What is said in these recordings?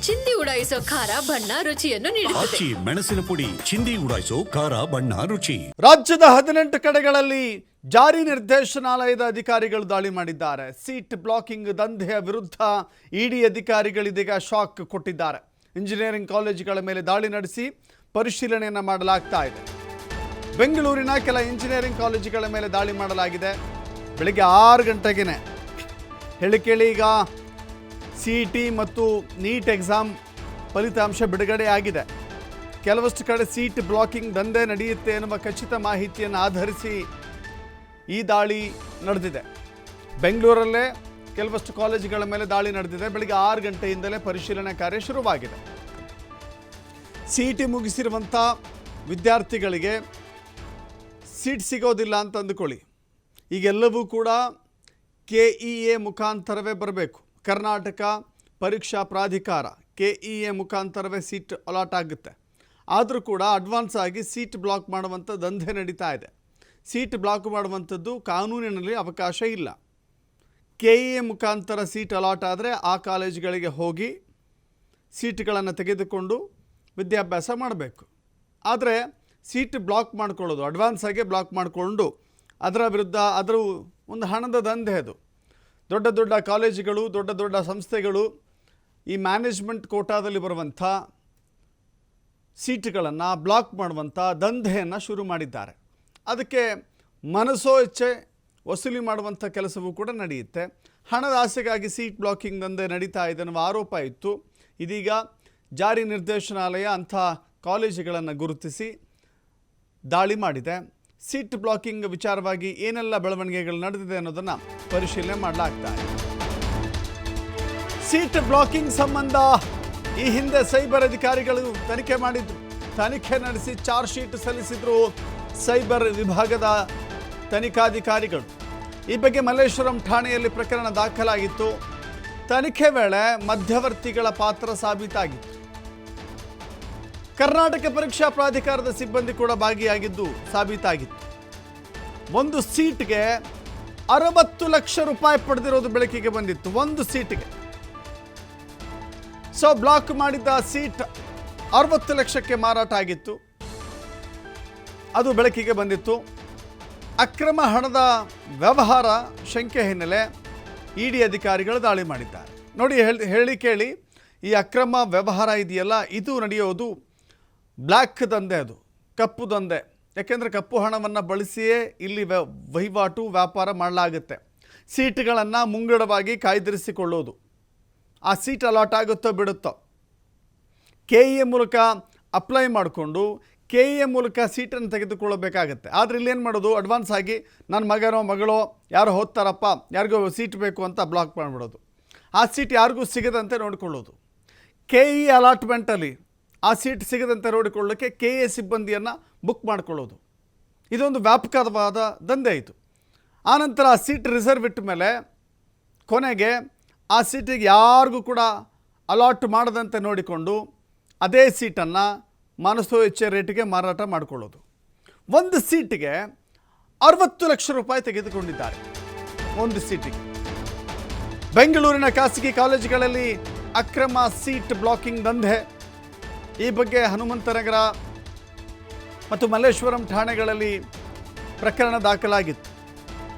ಚಿಂದಿ ಉಡಾಯಿಸೋ ಖಾರ ಬಣ್ಣ ರುಚಿಯನ್ನು ನೀಡುತ್ತದೆ. ಆಚಿ ಮೆಣಸಿನ ಪುಡಿ ಚಿಂದಿ ಉಡಾಯಿಸೋ ಖಾರ ಬಣ್ಣ ರುಚಿ. ರಾಜ್ಯದ 18 ಕಡೆಗಳಲ್ಲಿ ಜಾರಿ ನಿರ್ದೇಶನಾಲಯದ ಅಧಿಕಾರಿಗಳು ದಾಳಿ ಮಾಡಿದ್ದಾರೆ. ಸೀಟ್ ಬ್ಲಾಕಿಂಗ್ ದಂಧೆಯ ವಿರುದ್ಧ ಇಡಿ ಅಧಿಕಾರಿಗಳಿದೀಗ ಶಾಕ್ ಕೊಟ್ಟಿದ್ದಾರೆ. ಇಂಜಿನಿಯರಿಂಗ್ ಕಾಲೇಜುಗಳ ಮೇಲೆ ದಾಳಿ ನಡೆಸಿ ಪರಿಶೀಲನೆಯನ್ನು ಮಾಡಲಾಗ್ತಾ ಇದೆ. ಬೆಂಗಳೂರಿನ ಕೆಲ ಇಂಜಿನಿಯರಿಂಗ್ ಕಾಲೇಜುಗಳ ಮೇಲೆ ದಾಳಿ ಮಾಡಲಾಗಿದೆ. ಬೆಳಗ್ಗೆ 6 ಗಂಟೆಗೆ ಹೇಳಿಕೇಳಿ ಈಗ CET ಮತ್ತು ನೀಟ್ ಎಕ್ಸಾಮ್ ಫಲಿತಾಂಶ ಬಿಡುಗಡೆ ಆಗಿದೆ. ಕೆಲವಷ್ಟು ಕಡೆ ಸೀಟ್ ಬ್ಲಾಕಿಂಗ್ ದಂಧೆ ನಡೆಯುತ್ತೆ ಎನ್ನುವ ಖಚಿತ ಮಾಹಿತಿಯನ್ನು ಆಧರಿಸಿ ಈ ದಾಳಿ ನಡೆದಿದೆ. ಬೆಂಗಳೂರಲ್ಲೇ ಕೆಲವಷ್ಟು ಕಾಲೇಜುಗಳ ಮೇಲೆ ದಾಳಿ ನಡೆದಿದೆ. ಬೆಳಗ್ಗೆ 6 ಗಂಟೆಯಿಂದಲೇ ಪರಿಶೀಲನೆ ಕಾರ್ಯ ಶುರುವಾಗಿದೆ. CET ಮುಗಿಸಿರುವಂಥ ವಿದ್ಯಾರ್ಥಿಗಳಿಗೆ ಸೀಟ್ ಸಿಗೋದಿಲ್ಲ ಅಂತ ಅಂದುಕೊಳ್ಳಿ. ಈಗೆಲ್ಲವೂ ಕೂಡ KEA ಮುಖಾಂತರವೇ ಬರಬೇಕು. ಕರ್ನಾಟಕ ಪರೀಕ್ಷಾ ಪ್ರಾಧಿಕಾರ KEA ಮುಖಾಂತರವೇ ಸೀಟ್ ಅಲಾಟ್ ಆಗುತ್ತೆ. ಆದರೂ ಕೂಡ ಅಡ್ವಾನ್ಸ್ ಆಗಿ ಸೀಟ್ ಬ್ಲಾಕ್ ಮಾಡುವಂಥ ದಂಧೆ ನಡೀತಾ ಇದೆ. ಸೀಟ್ ಬ್ಲಾಕ್ ಮಾಡುವಂಥದ್ದು ಕಾನೂನಿನಲ್ಲಿ ಅವಕಾಶ ಇಲ್ಲ. KEA ಮುಖಾಂತರ ಸೀಟ್ ಅಲಾಟ್ ಆದರೆ ಆ ಕಾಲೇಜುಗಳಿಗೆ ಹೋಗಿ ಸೀಟ್ಗಳನ್ನು ತೆಗೆದುಕೊಂಡು ವಿದ್ಯಾಭ್ಯಾಸ ಮಾಡಬೇಕು. ಆದರೆ ಸೀಟ್ ಬ್ಲಾಕ್ ಮಾಡ್ಕೊಳ್ಳೋದು, ಅಡ್ವಾನ್ಸ್ ಆಗಿ ಬ್ಲಾಕ್ ಮಾಡಿಕೊಂಡು ಅದರ ವಿರುದ್ಧ ಅದರ ಒಂದು ಹಣದ ದಂಧೆ ಅದು. ದೊಡ್ಡ ದೊಡ್ಡ ಕಾಲೇಜುಗಳು, ದೊಡ್ಡ ದೊಡ್ಡ ಸಂಸ್ಥೆಗಳು ಈ ಮ್ಯಾನೇಜ್ಮೆಂಟ್ ಕೋಟಾದಲ್ಲಿ ಬರುವಂಥ ಸೀಟ್ಗಳನ್ನು ಬ್ಲಾಕ್ ಮಾಡುವಂಥ ದಂಧೆಯನ್ನು ಶುರು ಮಾಡಿದ್ದಾರೆ. ಅದಕ್ಕೆ ಮನಸೋ ಇಚ್ಛೆ ವಸೂಲಿ ಮಾಡುವಂಥ ಕೆಲಸವೂ ಕೂಡ ನಡೆಯುತ್ತೆ. ಹಣದ ಆಸೆಗಾಗಿ ಸೀಟ್ ಬ್ಲಾಕಿಂಗ್ ದಂಧೆ ನಡೀತಾ ಇದೆ ಅನ್ನುವ ಆರೋಪ ಇತ್ತು. ಇದೀಗ ಜಾರಿ ನಿರ್ದೇಶನಾಲಯ ಅಂಥ ಕಾಲೇಜುಗಳನ್ನು ಗುರುತಿಸಿ ದಾಳಿ ಮಾಡಿದೆ. ಸೀಟ್ ಬ್ಲಾಕಿಂಗ್ ವಿಚಾರವಾಗಿ ಏನೆಲ್ಲ ಬೆಳವಣಿಗೆಗಳು ನಡೆದಿದೆ ಅನ್ನೋದನ್ನು ಪರಿಶೀಲನೆ ಮಾಡಲಾಗ್ತಾ ಇದೆ. ಸೀಟ್ ಬ್ಲಾಕಿಂಗ್ ಸಂಬಂಧ ಈ ಹಿಂದೆ ಸೈಬರ್ ಅಧಿಕಾರಿಗಳು ತನಿಖೆ ಮಾಡಿದ್ರು. ತನಿಖೆ ನಡೆಸಿ ಚಾರ್ಜ್ ಶೀಟ್ ಸಲ್ಲಿಸಿದ್ರು ಸೈಬರ್ ವಿಭಾಗದ ತನಿಖಾಧಿಕಾರಿಗಳು. ಈ ಬಗ್ಗೆ ಮಲ್ಲೇಶ್ವರಂ ಠಾಣೆಯಲ್ಲಿ ಪ್ರಕರಣ ದಾಖಲಾಗಿತ್ತು. ತನಿಖೆ ವೇಳೆ ಮಧ್ಯವರ್ತಿಗಳ ಪಾತ್ರ ಸಾಬೀತಾಗಿತ್ತು. ಕರ್ನಾಟಕ ಪರೀಕ್ಷಾ ಪ್ರಾಧಿಕಾರದ ಸಿಬ್ಬಂದಿ ಕೂಡ ಭಾಗಿಯಾಗಿದ್ದು ಸಾಬೀತಾಗಿತ್ತು. ಒಂದು ಸೀಟ್ಗೆ 60 ಲಕ್ಷ ರೂಪಾಯಿ ಪಡೆದಿರೋದು ಬೆಳಕಿಗೆ ಬಂದಿತ್ತು. ಒಂದು ಸೀಟ್ಗೆ ಬ್ಲಾಕ್ ಮಾಡಿದ್ದ ಸೀಟ್ 60 ಲಕ್ಷಕ್ಕೆ ಮಾರಾಟ ಆಗಿತ್ತು. ಅದು ಬೆಳಕಿಗೆ ಬಂದಿತ್ತು. ಅಕ್ರಮ ಹಣದ ವ್ಯವಹಾರ ಶಂಕೆ ಹಿನ್ನೆಲೆ ಇಡಿ ಅಧಿಕಾರಿಗಳು ದಾಳಿ ಮಾಡಿದ್ದಾರೆ. ನೋಡಿ, ಹೇಳಿ ಕೇಳಿ, ಈ ಅಕ್ರಮ ವ್ಯವಹಾರ ಇದೆಯಲ್ಲ, ಇದು ನಡೆಯೋದು ಬ್ಲ್ಯಾಕ್ ದಂಧೆ, ಅದು ಕಪ್ಪು ದಂಧೆ. ಯಾಕೆಂದರೆ ಕಪ್ಪು ಹಣವನ್ನು ಬಳಸಿಯೇ ಇಲ್ಲಿ ವಹಿವಾಟು ವ್ಯಾಪಾರ ಮಾಡಲಾಗುತ್ತೆ. ಸೀಟ್ಗಳನ್ನು ಮುಂಗಡವಾಗಿ ಕಾಯ್ದಿರಿಸಿಕೊಳ್ಳೋದು. ಆ ಸೀಟ್ ಅಲಾಟ್ ಆಗುತ್ತೋ ಬಿಡುತ್ತೋ, KEA ಮೂಲಕ ಅಪ್ಲೈ ಮಾಡಿಕೊಂಡು KEA ಮೂಲಕ ಸೀಟನ್ನು ತೆಗೆದುಕೊಳ್ಳಬೇಕಾಗತ್ತೆ. ಆದರೆ ಇಲ್ಲೇನು ಮಾಡೋದು, ಅಡ್ವಾನ್ಸ್ ಆಗಿ ನನ್ನ ಮಗನೋ ಮಗಳೋ ಯಾರೋ ಹೋಗ್ತಾರಪ್ಪ, ಯಾರಿಗೋ ಸೀಟ್ ಬೇಕು ಅಂತ ಬ್ಲಾಕ್ ಮಾಡಿಬಿಡೋದು. ಆ ಸೀಟ್ ಯಾರಿಗೂ ಸಿಗದಂತೆ ನೋಡಿಕೊಳ್ಳೋದು. KEA ಅಲಾಟ್ಮೆಂಟಲ್ಲಿ ಆ ಸೀಟ್ ಸಿಗದಂತೆ ನೋಡಿಕೊಳ್ಳೋಕ್ಕೆ KEA ಸಿಬ್ಬಂದಿಯನ್ನು ಬುಕ್ ಮಾಡಿಕೊಳ್ಳೋದು. ಇದೊಂದು ವ್ಯಾಪಕವಾದ ದಂಧೆ ಇತ್ತು. ಆನಂತರ ಆ ಸೀಟ್ ರಿಸರ್ವ್ ಇಟ್ಟ ಮೇಲೆ ಕೊನೆಗೆ ಆ ಸೀಟಿಗೆ ಯಾರಿಗೂ ಕೂಡ ಅಲಾಟ್ ಮಾಡದಂತೆ ನೋಡಿಕೊಂಡು ಅದೇ ಸೀಟನ್ನು ಮನಸೋ ಇಚ್ಛೆ ರೇಟಿಗೆ ಮಾರಾಟ ಮಾಡಿಕೊಳ್ಳೋದು. ಒಂದು ಸೀಟಿಗೆ 60 ಲಕ್ಷ ರೂಪಾಯಿ ತೆಗೆದುಕೊಂಡಿದ್ದಾರೆ. ಒಂದು ಸೀಟಿಗೆ. ಬೆಂಗಳೂರಿನ ಖಾಸಗಿ ಕಾಲೇಜುಗಳಲ್ಲಿ ಅಕ್ರಮ ಸೀಟ್ ಬ್ಲಾಕಿಂಗ್ ದಂಧೆ. ಈ ಬಗ್ಗೆ ಹನುಮಂತನಗರ ಮತ್ತು ಮಲ್ಲೇಶ್ವರಂ ಠಾಣೆಗಳಲ್ಲಿ ಪ್ರಕರಣ ದಾಖಲಾಗಿತ್ತು.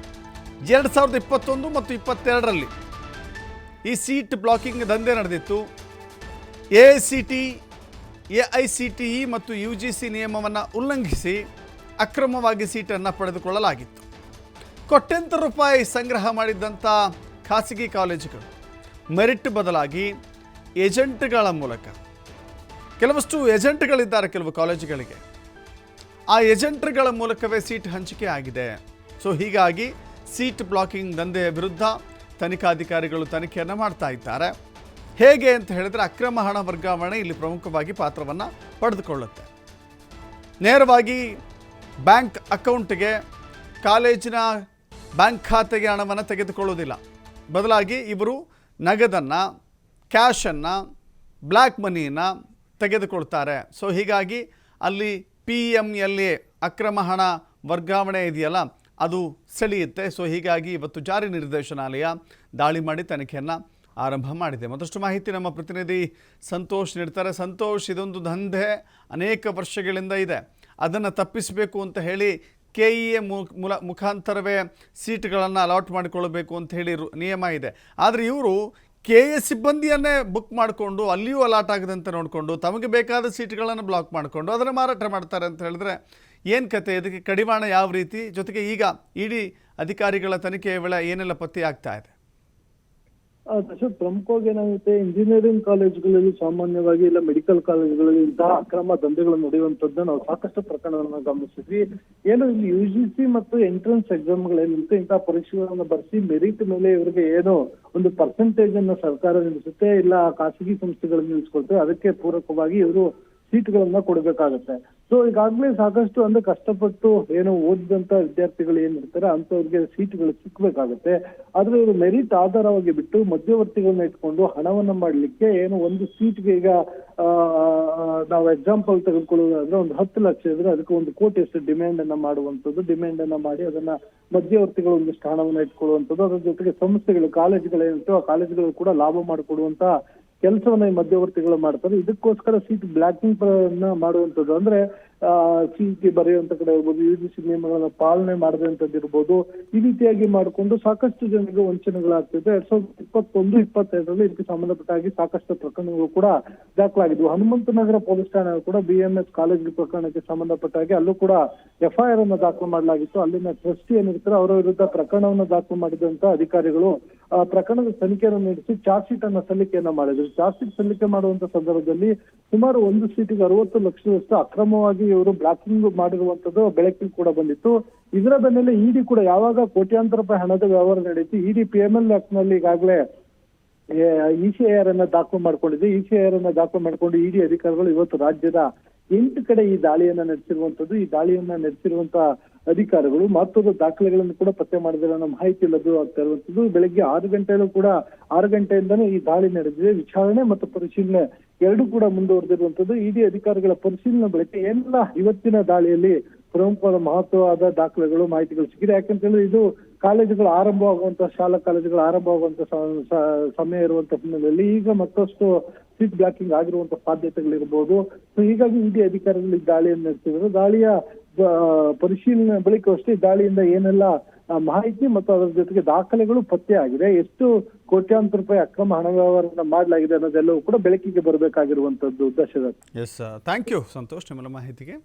2021 ಮತ್ತು 2022ರಲ್ಲಿ ಈ ಸೀಟ್ ಬ್ಲಾಕಿಂಗ್ ದಂಧೆ ನಡೆದಿತ್ತು. AICTE ಮತ್ತು UGC ನಿಯಮವನ್ನು ಉಲ್ಲಂಘಿಸಿ ಅಕ್ರಮವಾಗಿ ಸೀಟನ್ನು ಪಡೆದುಕೊಳ್ಳಲಾಗಿತ್ತು. ಕೋಟ್ಯಂತರ ರೂಪಾಯಿ ಸಂಗ್ರಹ ಮಾಡಿದ್ದಂಥ ಖಾಸಗಿ ಕಾಲೇಜುಗಳು ಮೆರಿಟ್ ಬದಲಾಗಿ ಏಜೆಂಟ್ಗಳ ಮೂಲಕ, ಕೆಲವಷ್ಟು ಏಜೆಂಟ್ಗಳಿದ್ದಾರೆ ಕೆಲವು ಕಾಲೇಜುಗಳಿಗೆ, ಆ ಏಜೆಂಟ್ಗಳ ಮೂಲಕವೇ ಸೀಟ್ ಹಂಚಿಕೆ ಆಗಿದೆ. ಹೀಗಾಗಿ ಸೀಟ್ ಬ್ಲಾಕಿಂಗ್ ದಂಧೆಯ ವಿರುದ್ಧ ತನಿಖಾಧಿಕಾರಿಗಳು ತನಿಖೆಯನ್ನು ಮಾಡ್ತಾ ಇದ್ದಾರೆ. ಹೇಗೆ ಅಂತ ಹೇಳಿದ್ರೆ, ಅಕ್ರಮ ಹಣ ವರ್ಗಾವಣೆ ಇಲ್ಲಿ ಪ್ರಮುಖವಾಗಿ ಪಾತ್ರವನ್ನು ಪಡೆದುಕೊಳ್ಳುತ್ತೆ. ನೇರವಾಗಿ ಬ್ಯಾಂಕ್ ಅಕೌಂಟ್ಗೆ, ಕಾಲೇಜಿನ ಬ್ಯಾಂಕ್ ಖಾತೆಗೆ ಹಣವನ್ನು ತೆಗೆದುಕೊಳ್ಳೋದಿಲ್ಲ. ಬದಲಾಗಿ ಇವರು ನಗದನ್ನು, ಕ್ಯಾಶನ್ನು, ಬ್ಲ್ಯಾಕ್ ಮನಿಯನ್ನು ತೆಗೆದುಕೊಳ್ತಾರೆ. ಹೀಗಾಗಿ ಅಲ್ಲಿ PMLA ಅಕ್ರಮ ಹಣ ವರ್ಗಾವಣೆ ಇದೆಯಲ್ಲ, ಅದು ಸೆಳೆಯುತ್ತೆ. ಹೀಗಾಗಿ ಇವತ್ತು ಜಾರಿ ನಿರ್ದೇಶನಾಲಯ ದಾಳಿ ಮಾಡಿ ತನಿಖೆಯನ್ನು ಆರಂಭ ಮಾಡಿದೆ. ಮತ್ತಷ್ಟು ಮಾಹಿತಿ ನಮ್ಮ ಪ್ರತಿನಿಧಿ ಸಂತೋಷ್ ನೀಡ್ತಾರೆ. ಸಂತೋಷ್, ಇದೊಂದು ದಂಧೆ ಅನೇಕ ವರ್ಷಗಳಿಂದ ಇದೆ. ಅದನ್ನು ತಪ್ಪಿಸಬೇಕು ಅಂತ ಹೇಳಿ KEA ಮುಖಾಂತರವೇ ಸೀಟ್ಗಳನ್ನು ಅಲಾಟ್ ಮಾಡಿಕೊಳ್ಳಬೇಕು ಅಂತ ಹೇಳಿ ನಿಯಮ ಇದೆ. ಆದರೆ ಇವರು KEA ಸಿಬ್ಬಂದಿಯನ್ನೇ ಬುಕ್ ಮಾಡಿಕೊಂಡು ಅಲ್ಲಿಯೂ ಅಲಾಟ್ ಆಗದಂತೆ ನೋಡಿಕೊಂಡು ತಮಗೆ ಬೇಕಾದ ಸೀಟ್ಗಳನ್ನು ಬ್ಲಾಕ್ ಮಾಡಿಕೊಂಡು ಅದನ್ನು ಮಾರಾಟ ಮಾಡ್ತಾರೆ ಅಂತ ಹೇಳಿದ್ರೆ ಏನು ಕತೆ? ಇದಕ್ಕೆ ಕಡಿವಾಣ ಯಾವ ರೀತಿ? ಜೊತೆಗೆ ಈಗ ಇಡಿ ಅಧಿಕಾರಿಗಳ ತನಿಖೆಯ ವೇಳೆ ಏನೆಲ್ಲ ಪತ್ತೆ ಆಗ್ತಾ ಇದೆ? ಅಶೋಕ್, ಪ್ರಮುಖವಾಗಿ ಏನಾಗುತ್ತೆ, ಇಂಜಿನಿಯರಿಂಗ್ ಕಾಲೇಜುಗಳಲ್ಲಿ ಸಾಮಾನ್ಯವಾಗಿ ಇಲ್ಲ ಮೆಡಿಕಲ್ ಕಾಲೇಜುಗಳಲ್ಲಿ ಇಂತಹ ಅಕ್ರಮ ದಂಧೆಗಳು ನಡೆಯುವಂತದ್ದು ನಾವು ಸಾಕಷ್ಟು ಪ್ರಕರಣಗಳನ್ನ ಗಮನಿಸಿದ್ವಿ. ಏನು ಇಲ್ಲಿ UGC ಮತ್ತು ಎಂಟ್ರೆನ್ಸ್ ಎಕ್ಸಾಮ್ಗಳೇನಿರುತ್ತೆ, ಇಂತಹ ಪರೀಕ್ಷೆಗಳನ್ನ ಬರೆಸಿ ಮೆರಿಟ್ ಮೇಲೆ ಇವರಿಗೆ ಏನು ಒಂದು ಪರ್ಸೆಂಟೇಜ್ ಅನ್ನ ಸರ್ಕಾರ ನಿಲ್ಲಿಸುತ್ತೆ, ಇಲ್ಲ ಖಾಸಗಿ ಸಂಸ್ಥೆಗಳನ್ನು ನಿಲ್ಲಿಸ್ಕೊಳ್ತೇವೆ, ಅದಕ್ಕೆ ಪೂರಕವಾಗಿ ಇವರು ಸೀಟ್ಗಳನ್ನ ಕೊಡಬೇಕಾಗತ್ತೆ. ಸೊ ಈಗಾಗಲೇ ಸಾಕಷ್ಟು ಅಂದ್ರೆ ಕಷ್ಟಪಟ್ಟು ಏನು ಓದಿದಂತ ವಿದ್ಯಾರ್ಥಿಗಳು ಏನಿರ್ತಾರೆ ಅಂತವ್ರಿಗೆ ಸೀಟ್ಗಳು ಸಿಕ್ಬೇಕಾಗತ್ತೆ. ಆದ್ರೆ ಇವರು ಮೆರಿಟ್ ಆಧಾರವಾಗಿ ಬಿಟ್ಟು ಮಧ್ಯವರ್ತಿಗಳನ್ನ ಇಟ್ಕೊಂಡು ಹಣವನ್ನ ಮಾಡ್ಲಿಕ್ಕೆ ಏನು ಒಂದು ಸೀಟ್ಗೆ ಈಗ ನಾವು ಎಕ್ಸಾಂಪಲ್ ತೆಗೆದುಕೊಳ್ಳೋದಾದ್ರೆ ಒಂದು 10 ಲಕ್ಷ ಇದ್ರೆ ಅದಕ್ಕೆ 1 ಕೋಟಿ ಅಷ್ಟು ಡಿಮ್ಯಾಂಡ್ ಅನ್ನ ಮಾಡುವಂಥದ್ದು, ಡಿಮ್ಯಾಂಡ್ ಅನ್ನ ಮಾಡಿ ಅದನ್ನ ಮಧ್ಯವರ್ತಿಗಳು ಒಂದಿಷ್ಟು ಹಣವನ್ನ ಇಟ್ಕೊಳ್ಳುವಂಥದ್ದು, ಅದ್ರ ಜೊತೆಗೆ ಸಂಸ್ಥೆಗಳು ಕಾಲೇಜುಗಳೇನಿರ್ತೋ ಆ ಕಾಲೇಜುಗಳು ಕೂಡ ಲಾಭ ಮಾಡಿಕೊಡುವಂತ ಕೆಲಸವನ್ನ ಈ ಮಧ್ಯವರ್ತಿಗಳು ಮಾಡ್ತಾರೆ. ಇದಕ್ಕೋಸ್ಕರ ಸೀಟ್ ಬ್ಲಾಕಿಂಗ್ ಮಾಡುವಂಥದ್ದು, ಅಂದ್ರೆ CET ಬರೆಯುವಂತ ಕಡೆ ಇರ್ಬೋದು, UGC ನಿಯಮಗಳನ್ನ ಪಾಲನೆ ಮಾಡದಂತದ್ದು ಇರ್ಬೋದು, ಈ ರೀತಿಯಾಗಿ ಮಾಡಿಕೊಂಡು ಸಾಕಷ್ಟು ಜನರಿಗೆ ವಂಚನೆಗಳಾಗ್ತಿದೆ. 2021-22ರಲ್ಲಿ ಇದಕ್ಕೆ ಸಂಬಂಧಪಟ್ಟ ಹಾಗೆ ಸಾಕಷ್ಟು ಪ್ರಕರಣಗಳು ಕೂಡ ದಾಖಲಾಗಿದ್ವು. ಹನುಮಂತನಗರ ಪೊಲೀಸ್ ಠಾಣೆ ಕೂಡ BMS ಕಾಲೇಜ್ ಪ್ರಕರಣಕ್ಕೆ ಸಂಬಂಧಪಟ್ಟ ಹಾಗೆ ಅಲ್ಲೂ ಕೂಡ FIR ಅನ್ನು ದಾಖಲು ಮಾಡಲಾಗಿತ್ತು. ಅಲ್ಲಿನ ಟ್ರಸ್ಟಿ ಏನಿರ್ತಾರೆ ಅವರ ವಿರುದ್ಧ ಪ್ರಕರಣವನ್ನು ದಾಖಲು ಮಾಡಿದಂತ ಅಧಿಕಾರಿಗಳು ಪ್ರಕರಣದ ತನಿಖೆಯನ್ನು ನಡೆಸಿ ಚಾರ್ಜ್ ಶೀಟ್ ಅನ್ನ ಸಲ್ಲಿಕೆಯನ್ನ ಮಾಡಿದ್ರು. ಚಾರ್ಜ್ ಶೀಟ್ ಸಲ್ಲಿಕೆ ಮಾಡುವಂತ ಸಂದರ್ಭದಲ್ಲಿ ಸುಮಾರು 1 ಸೀಟಿಗೆ 60 ಲಕ್ಷದಷ್ಟು ಅಕ್ರಮವಾಗಿ ಇವರು ಬ್ಲಾಕಿಂಗ್ ಮಾಡಿರುವಂತದ್ದು ಬೆಳಕಿಗೆ ಕೂಡ ಬಂದಿತ್ತು. ಇದರ ಬೆನ್ನಲ್ಲೇ ಇಡಿ ಕೂಡ ಯಾವಾಗ ಕೋಟ್ಯಾಂತರ ರೂಪಾಯಿ ಹಣದ ವ್ಯವಹಾರ ನಡೆಯಿತು, ಇಡಿ PML ಆಕ್ಟ್ ನಲ್ಲಿ ಈಗಾಗಲೇ ECIR ಅನ್ನ ದಾಖಲು ಮಾಡ್ಕೊಂಡಿದೆ. ECIR ಅನ್ನ ದಾಖಲು ಮಾಡ್ಕೊಂಡು ಇಡಿ ಅಧಿಕಾರಿಗಳು ಇವತ್ತು ರಾಜ್ಯದ 8 ಕಡೆ ಈ ದಾಳಿಯನ್ನ ನಡೆಸಿರುವಂತದ್ದು. ಈ ದಾಳಿಯನ್ನ ನಡೆಸಿರುವಂತ ಅಧಿಕಾರಿಗಳು ಮಹತ್ವದ ದಾಖಲೆಗಳನ್ನು ಕೂಡ ಪತ್ತೆ ಮಾಡಿದ್ರೆ ಅನ್ನೋ ಮಾಹಿತಿ ಲಭ್ಯವಾಗ್ತಾ ಇರುವಂತದ್ದು. ಬೆಳಗ್ಗೆ 6 ಗಂಟೆಯಲ್ಲೂ ಕೂಡ 6 ಗಂಟೆಯಿಂದನೇ ಈ ದಾಳಿ ನಡೆದಿದೆ. ವಿಚಾರಣೆ ಮತ್ತು ಪರಿಶೀಲನೆ ಎರಡೂ ಕೂಡ ಮುಂದುವರೆದಿರುವಂತದ್ದು. ಇಡಿ ಅಧಿಕಾರಿಗಳ ಪರಿಶೀಲನೆ ಬಳಿಕ ಎಲ್ಲ ಇವತ್ತಿನ ದಾಳಿಯಲ್ಲಿ ಪ್ರಮುಖವಾದ ಮಹತ್ವವಾದ ದಾಖಲೆಗಳು ಮಾಹಿತಿಗಳು ಸಿಕ್ಕಿದೆ. ಯಾಕಂತ ಹೇಳಿದ್ರೆ ಇದು ಕಾಲೇಜುಗಳು ಆರಂಭವಾಗುವಂತ ಶಾಲಾ ಕಾಲೇಜುಗಳು ಆರಂಭವಾಗುವಂತ ಸಮಯ ಇರುವಂತ ಹಿನ್ನೆಲೆಯಲ್ಲಿ ಈಗ ಮತ್ತಷ್ಟು ಸೀಟ್ ಬ್ಲಾಕಿಂಗ್ ಆಗಿರುವಂತ ಸಾಧ್ಯತೆಗಳಿರ್ಬೋದು. ಸೊ ಹೀಗಾಗಿ ಇಡಿ ಅಧಿಕಾರಿಗಳು ಈ ದಾಳಿಯನ್ನು ನಡೆಸಿದ್ರು. ದಾಳಿಯ ಪರಿಶೀಲನೆ ಬಳಿಕ ಅಷ್ಟೇ ದಾಳಿಯಿಂದ ಏನೆಲ್ಲ ಮಾಹಿತಿ ಮತ್ತು ಅದರ ಜೊತೆಗೆ ದಾಖಲೆಗಳು ಪತ್ತೆ ಆಗಿದೆ, ಎಷ್ಟು ಕೋಟ್ಯಾಂತರ ರೂಪಾಯಿ ಅಕ್ರಮ ಹಣ ವ್ಯವಹಾರ ಮಾಡಲಾಗಿದೆ ಅನ್ನೋದೆಲ್ಲವೂ ಕೂಡ ಬೆಳಕಿಗೆ ಬರಬೇಕಾಗಿರುವಂತದ್ದು. Dasharath, yes, thank you Santosh ನಿಮ್ಮೆಲ್ಲ ಮಾಹಿತಿಗೆ.